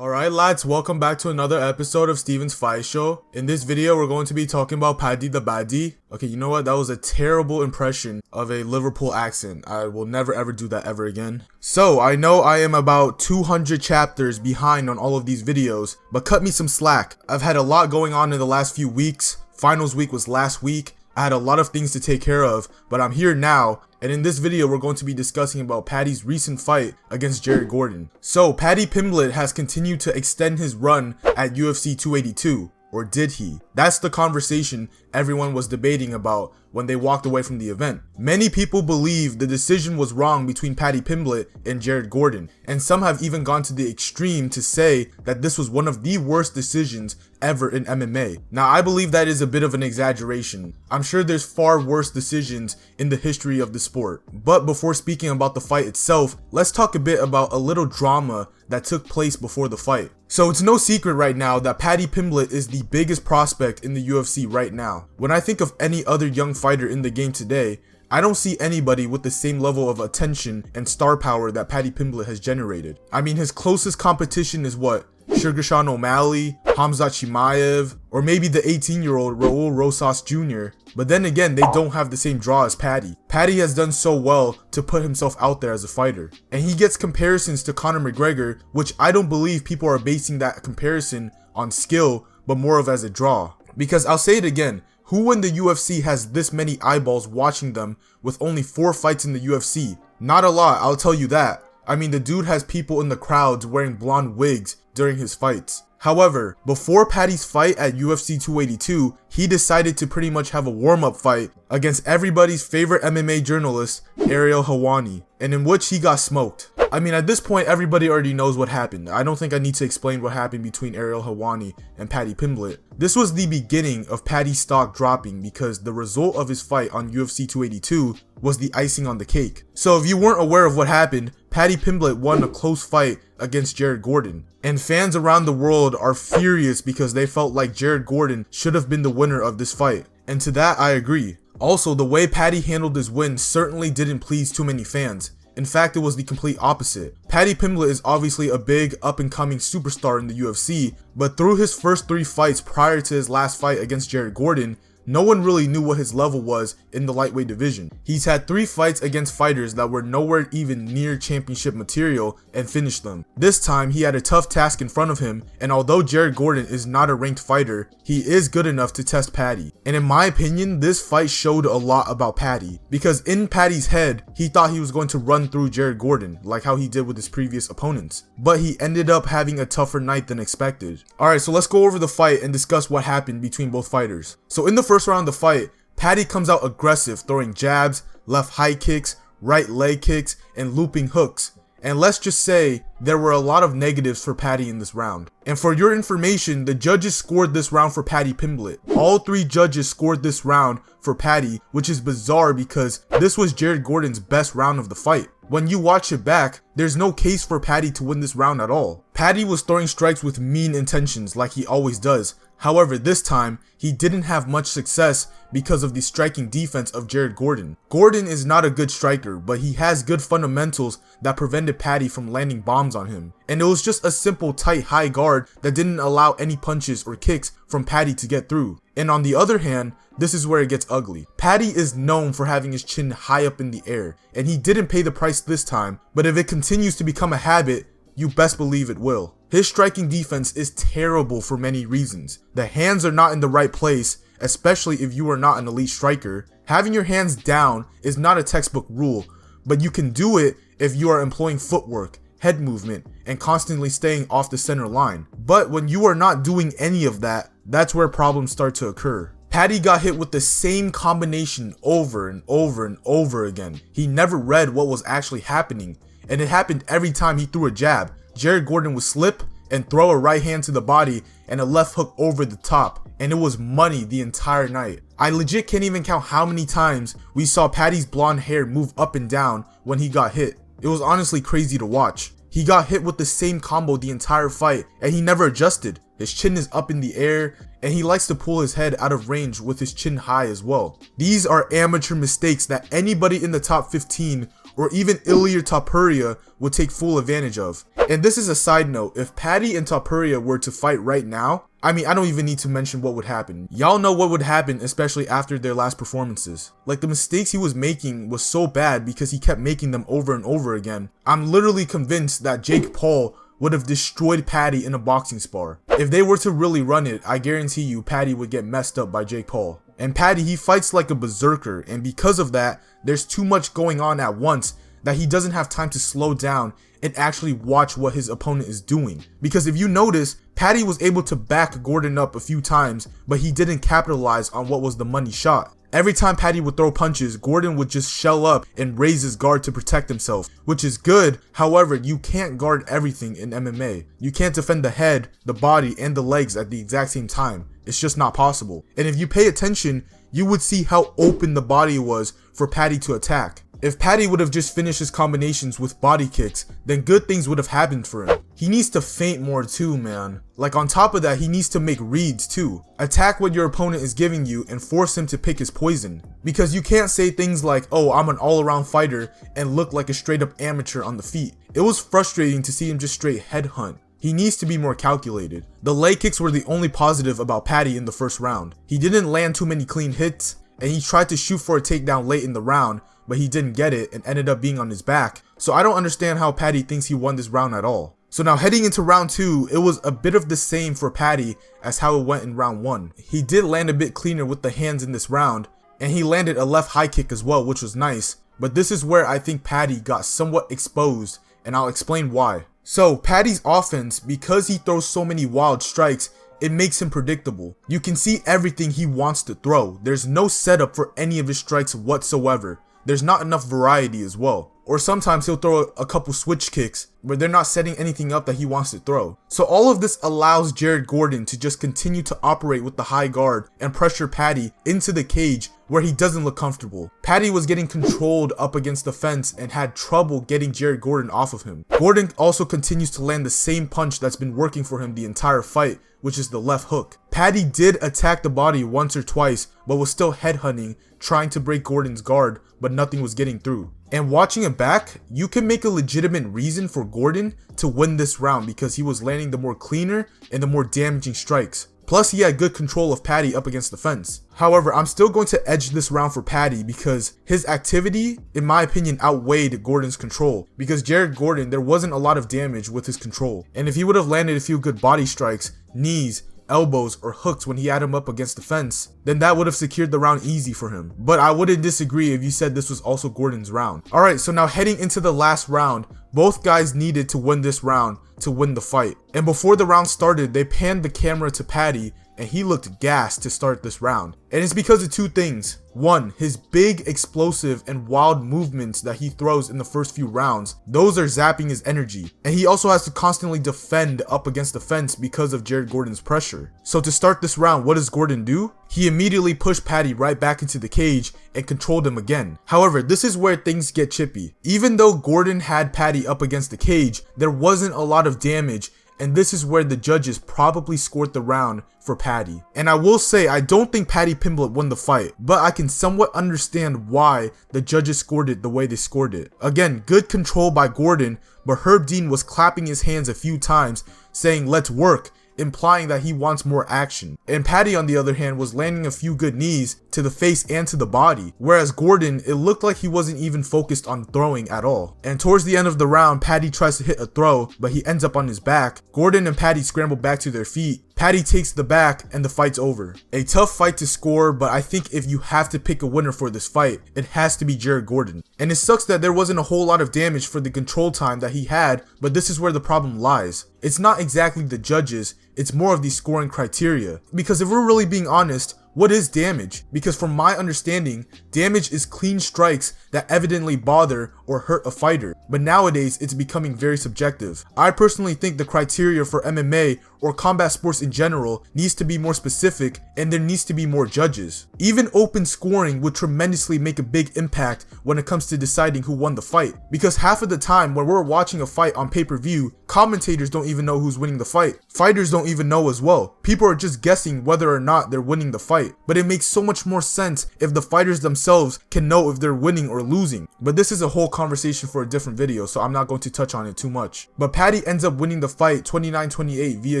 Alright lads, welcome back to another episode of Steven's Fight Show. In this video, we're going to be talking about Paddy the Baddy. Okay, you know what? That was a terrible impression of a Liverpool accent. I will never ever do that ever again. So, I know I am about 200 chapters behind on all of these videos, but cut me some slack. I've had a lot going on in the last few weeks. Finals week was last week. I had a lot of things to take care of, but I'm here now, and in this video we're going to be discussing about Paddy's recent fight against Jared Gordon. So Paddy Pimblett has continued to extend his run at UFC 282, or did he? That's the conversation everyone was debating about when they walked away from the event. Many people believe the decision was wrong between Paddy Pimblett and Jared Gordon, and some have even gone to the extreme to say that this was one of the worst decisions ever in MMA. Now, I believe that is a bit of an exaggeration. I'm sure there's far worse decisions in the history of the sport. But before speaking about the fight itself, let's talk a bit about a little drama that took place before the fight. So it's no secret right now that Paddy Pimblett is the biggest prospect in the UFC right now. When I think of any other young fighter in the game today, I don't see anybody with the same level of attention and star power that Paddy Pimblett has generated. I mean, his closest competition is what? Sugar Sean O'Malley, Khamzat Chimaev, or maybe the 18-year-old Raul Rosas Jr. But then again, they don't have the same draw as Paddy. Paddy has done so well to put himself out there as a fighter. And he gets comparisons to Conor McGregor, which I don't believe people are basing that comparison on skill, but more of as a draw. Because I'll say it again, who in the UFC has this many eyeballs watching them with only 4 fights in the UFC? Not a lot, I'll tell you that. I mean, the dude has people in the crowds wearing blonde wigs during his fights. However, before Paddy's fight at UFC 282, he decided to pretty much have a warm-up fight against everybody's favorite MMA journalist, Ariel Helwani, and in which he got smoked. I mean, at this point, everybody already knows what happened. I don't think I need to explain what happened between Ariel Helwani and Paddy Pimblett. This was the beginning of Paddy's stock dropping because the result of his fight on UFC 282 was the icing on the cake. So if you weren't aware of what happened, Paddy Pimblett won a close fight against Jared Gordon. And fans around the world are furious because they felt like Jared Gordon should have been the winner of this fight. And to that, I agree. Also, the way Paddy handled his win certainly didn't please too many fans. In fact, it was the complete opposite. Paddy Pimblett is obviously a big up-and-coming superstar in the UFC, but through his first 3 fights prior to his last fight against Jared Gordon, no one really knew what his level was in the lightweight division. He's had 3 fights against fighters that were nowhere even near championship material and finished them. This time, he had a tough task in front of him, and although Jared Gordon is not a ranked fighter, he is good enough to test Paddy. And in my opinion, this fight showed a lot about Paddy, because in Paddy's head, he thought he was going to run through Jared Gordon, like how he did with his previous opponents. But he ended up having a tougher night than expected. Alright, so let's go over the fight and discuss what happened between both fighters. So in the first round of the fight, Paddy comes out aggressive, throwing jabs, left high kicks, right leg kicks, and looping hooks. And let's just say there were a lot of negatives for Paddy in this round. And for your information, the judges scored this round for Paddy Pimblett. All 3 judges scored this round for Paddy, which is bizarre because this was Jared Gordon's best round of the fight. When you watch it back, there's no case for Paddy to win this round at all. Paddy was throwing strikes with mean intentions like he always does. However, this time, he didn't have much success because of the striking defense of Jared Gordon. Gordon is not a good striker, but he has good fundamentals that prevented Paddy from landing bombs on him. And it was just a simple tight high guard that didn't allow any punches or kicks from Paddy to get through. And on the other hand, this is where it gets ugly. Paddy is known for having his chin high up in the air, and he didn't pay the price this time, but if it continues to become a habit, you best believe it will. His striking defense is terrible for many reasons. The hands are not in the right place, especially if you are not an elite striker. Having your hands down is not a textbook rule, but you can do it if you are employing footwork, head movement, and constantly staying off the center line. But when you are not doing any of that, that's where problems start to occur. Paddy got hit with the same combination over and over and over again. He never read what was actually happening, and it happened every time he threw a jab. Jared Gordon would slip and throw a right hand to the body and a left hook over the top, and it was money the entire night. I legit can't even count how many times we saw Paddy's blonde hair move up and down when he got hit. It was honestly crazy to watch. He got hit with the same combo the entire fight, and he never adjusted. His chin is up in the air, and he likes to pull his head out of range with his chin high as well. These are amateur mistakes that anybody in the top 15 or even Ilir Topuria would take full advantage of. And this is a side note, if Paddy and Topuria were to fight right now, I mean, I don't even need to mention what would happen. Y'all know what would happen, especially after their last performances. Like, the mistakes he was making was so bad because he kept making them over and over again. I'm literally convinced that Jake Paul would have destroyed Paddy in a boxing spar. If they were to really run it, I guarantee you Paddy would get messed up by Jake Paul. And Paddy, he fights like a berserker, and because of that, there's too much going on at once that he doesn't have time to slow down and actually watch what his opponent is doing. Because if you notice, Paddy was able to back Gordon up a few times, but he didn't capitalize on what was the money shot. Every time Paddy would throw punches, Gordon would just shell up and raise his guard to protect himself, which is good. However, you can't guard everything in MMA. You can't defend the head, the body, and the legs at the exact same time. It's just not possible. And if you pay attention, you would see how open the body was for Paddy to attack. If Paddy would have just finished his combinations with body kicks, then good things would have happened for him. He needs to feint more too, man. Like, on top of that, he needs to make reads too. Attack what your opponent is giving you and force him to pick his poison. Because you can't say things like, oh, I'm an all-around fighter, and look like a straight up amateur on the feet. It was frustrating to see him just straight headhunt. He needs to be more calculated. The leg kicks were the only positive about Paddy in the first round. He didn't land too many clean hits, and he tried to shoot for a takedown late in the round, but he didn't get it and ended up being on his back. So I don't understand how Paddy thinks he won this round at all. So now heading into round 2, it was a bit of the same for Paddy as how it went in round 1. He did land a bit cleaner with the hands in this round, and he landed a left high kick as well, which was nice. But this is where I think Paddy got somewhat exposed, and I'll explain why. So Paddy's offense, because he throws so many wild strikes, it makes him predictable. You can see everything he wants to throw. There's no setup for any of his strikes whatsoever. There's not enough variety as well. Or sometimes he'll throw a couple switch kicks where they're not setting anything up that he wants to throw. So all of this allows Jared Gordon to just continue to operate with the high guard and pressure Paddy into the cage where he doesn't look comfortable. Paddy was getting controlled up against the fence and had trouble getting Jared Gordon off of him. Gordon also continues to land the same punch that's been working for him the entire fight, which is the left hook. Paddy did attack the body once or twice, but was still headhunting, trying to break Gordon's guard, but nothing was getting through. And watching it back, you can make a legitimate reason for Gordon to win this round because he was landing the more cleaner and the more damaging strikes. Plus, he had good control of Paddy up against the fence. However, I'm still going to edge this round for Paddy because his activity, in my opinion, outweighed Gordon's control. Because Jared Gordon, there wasn't a lot of damage with his control. And if he would have landed a few good body strikes, knees, elbows, or hooks when he had him up against the fence, then that would have secured the round easy for him. But I wouldn't disagree if you said this was also Gordon's round. Alright, so now heading into the last round, both guys needed to win this round to win the fight. And before the round started, they panned the camera to Paddy, and he looked gassed to start this round. And it's because of two things. One, his big, explosive, and wild movements that he throws in the first few rounds, those are zapping his energy. And he also has to constantly defend up against the fence because of Jared Gordon's pressure. So to start this round, what does Gordon do? He immediately pushed Paddy right back into the cage and controlled him again. However, this is where things get chippy. Even though Gordon had Paddy up against the cage, there wasn't a lot of damage, and this is where the judges probably scored the round for Paddy. And I will say, I don't think Paddy Pimblett won the fight, but I can somewhat understand why the judges scored it the way they scored it. Again, good control by Gordon, but Herb Dean was clapping his hands a few times, saying, "Let's work," implying that he wants more action. And Paddy, on the other hand, was landing a few good knees to the face and to the body, whereas Gordon, it looked like he wasn't even focused on throwing at all. And towards the end of the round, Paddy tries to hit a throw, but he ends up on his back. Gordon and Paddy scramble back to their feet. Paddy takes the back and the fight's over. A tough fight to score, but I think if you have to pick a winner for this fight, it has to be Jared Gordon. And it sucks that there wasn't a whole lot of damage for the control time that he had, but this is where the problem lies. It's not exactly the judges, it's more of the scoring criteria. Because if we're really being honest, what is damage? Because from my understanding, damage is clean strikes that evidently bother or hurt a fighter. But nowadays, it's becoming very subjective. I personally think the criteria for MMA or combat sports in general needs to be more specific, and there needs to be more judges. Even open scoring would tremendously make a big impact when it comes to deciding who won the fight. Because half of the time when we're watching a fight on pay-per-view, commentators don't even know who's winning the fight. Fighters don't even know as well. People are just guessing whether or not they're winning the fight. But it makes so much more sense if the fighters themselves can know if they're winning or losing. But this is a whole conversation for a different video, so I'm not going to touch on it too much. But Paddy ends up winning the fight 29-28 via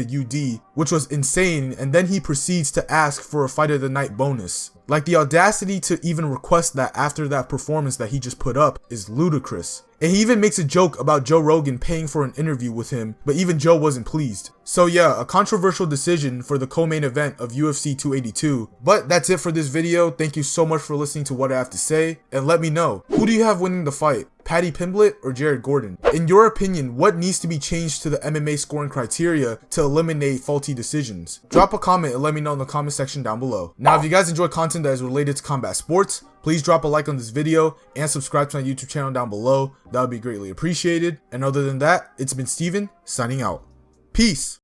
UD, which was insane, and then he proceeds to ask for a fight of the night bonus. Like, the audacity to even request that after that performance that he just put up is ludicrous. And he even makes a joke about Joe Rogan paying for an interview with him, but even Joe wasn't pleased. So yeah, a controversial decision for the co-main event of UFC 282. But that's it for this video. Thank you so much for listening to what I have to say, and let me know, who do you have winning the fight? Paddy Pimblett or Jared Gordon? In your opinion, what needs to be changed to the MMA scoring criteria to eliminate faulty decisions? Drop a comment and let me know in the comment section down below. Now, if you guys enjoy content that is related to combat sports, please drop a like on this video and subscribe to my YouTube channel down below. That would be greatly appreciated. And other than that, it's been Steven, signing out. Peace.